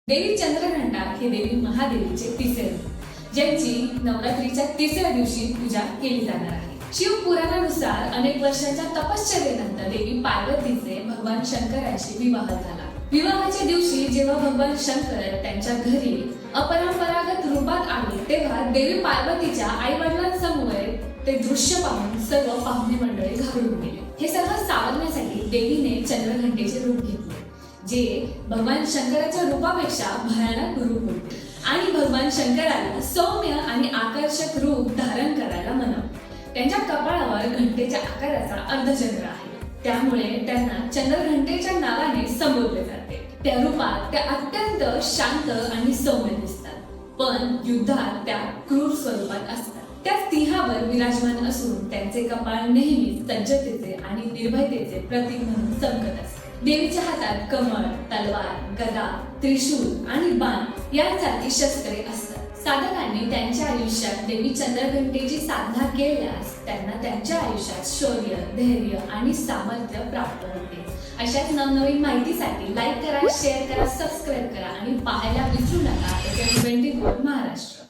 देवी चंद्रघंटा ही देवी महादेवीचे तिसरे रूप, ज्यांची नवरात्रीच्या तिसऱ्या दिवशी पूजा केली जाणार आहे. शिवपुराणानुसार अनेक वर्षांच्या तपश्चर्येनंतर देवी पार्वतीचे भगवान शंकराशी विवाह झाला. विवाहाच्या दिवशी जेव्हा भगवान शंकर त्यांच्या घरी अपरंपरागत रूपात आले, तेव्हा देवी पार्वतीच्या आई वडिलांसमोर ते दृश्य पाहून सर्व पाहुणे मंडळी घाबरून गेले. हे सर्व सावरण्यासाठी देवीने चंद्रघंटेचे रूप घेतले, जे भगवान शंकराच्या रूपापेक्षा भयानक रूप होते आणि भगवान शंकराला सौम्य आणि आकर्षक रूप धारण करायला मनवले. त्यांच्या कपाळावर घंटेच्या आकाराचा अर्धचंद्र आहे, त्यामुळे त्यांना चंद्रघंटेच्या नावाने संबोधले जाते. त्या रूपात त्या अत्यंत शांत आणि सौम्य दिसतात, पण युद्धात त्या क्रूर स्वरूपात असतात. त्या सिंहावर विराजमान असून त्यांचे कपाळ नेहमीच सज्जतेचे आणि निर्भयतेचे प्रतीक म्हणून चमकत असते. देवीच्या हातात कमळ, तलवार, गदा, त्रिशूल आणि बाण यांसारखी शस्त्रे असतात. साधकांनी त्यांच्या आयुष्यात देवी चंद्रघंटेची साधना केल्यास त्यांना त्यांच्या आयुष्यात शौर्य, धैर्य आणि सामर्थ्य प्राप्त होते. अशाच नवनवीन माहितीसाठी लाईक करा, शेअर करा, सबस्क्राईब करा आणि पाहायला विसरू नका एच24 महाराष्ट्र.